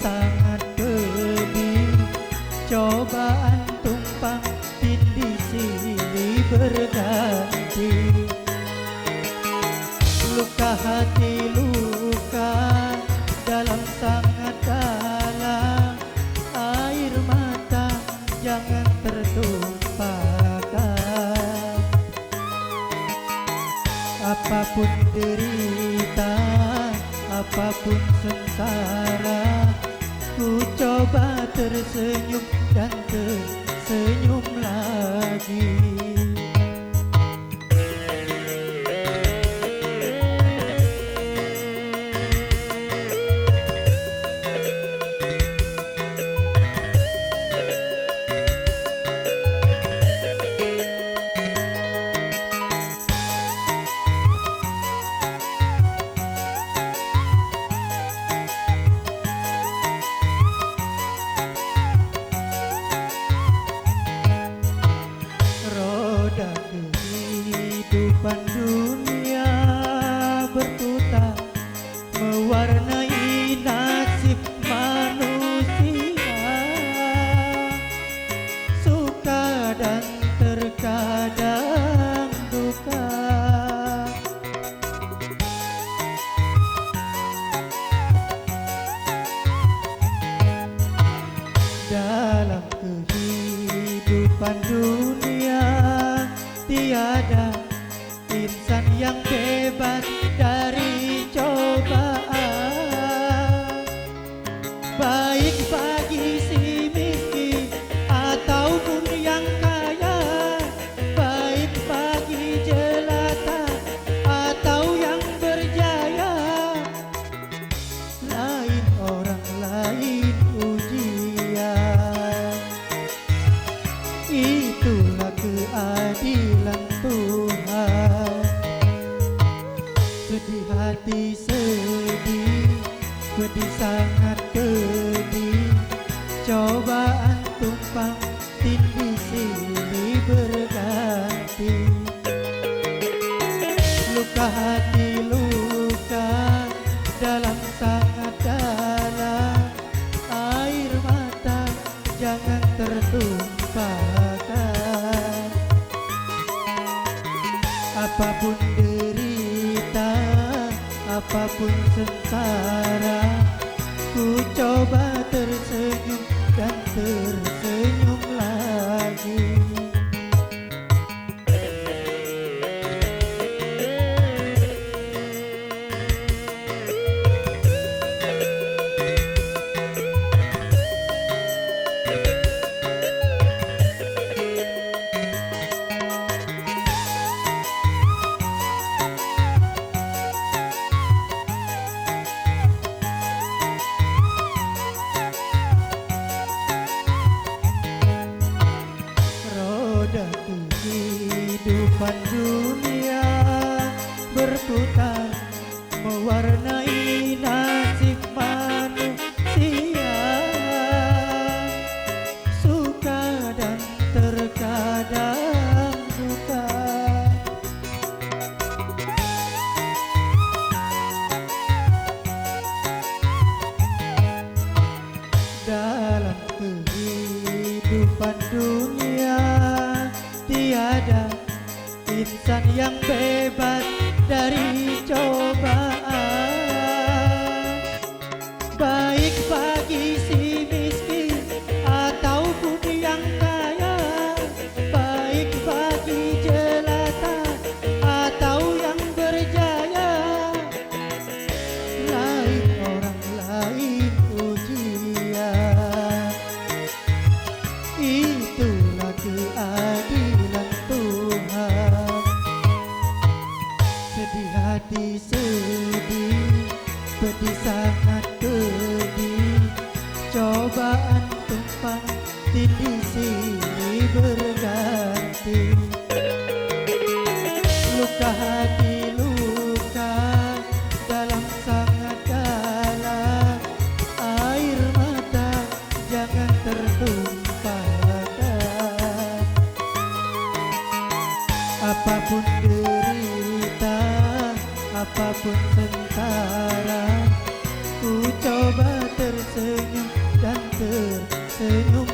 sangat pedih, cobaan tumpang tindih silih berganti. Luka hati luka dalam sangat dalam, air mata jangan tertumpahkan. Apapun derita, apapun sengsara, ku coba tersenyum dan tersenyum lagi. Roda kehidupan dunia berputar, mewarnai nasib manusia, suka dan terkadang duka. Dalam kehidupan dunia tiada insan yang bebas dari cobaan, baik bagi si miskin ataupun yang kaya, baik bagi jelata atau yang berjaya. Lain orang lain ujian, itulah keadilan Tuhan. Sedih hati sedih, pedih sangat pedih, cobaan tumpang tindih silih berganti. Luka hati luka dalam sangat dalam, air mata jangan tertumpahkan. Apapun derita, apapun sengsara, ku coba tersenyum dan tersenyum lagi. Roda kehidupan dunia berputar, mewarnai nasib manusia, suka dan terkadang duka. Dalam kehidupan dunia tiada insan yang bebas dari cobaan, baik bagi si miskin ataupun yang kaya, baik bagi jelata atau yang berjaya. Lain orang lain ujian, itulah keadilan Tuhan. Sedih hati sedih, pedih sangat pedih, cobaan tumpang tindih silih berganti. Luka hati luka dalam sangat dalam, air mata jangan tertumpahkan. Apapun derita, apapun sengsara, Ku coba tersenyum dan tersenyum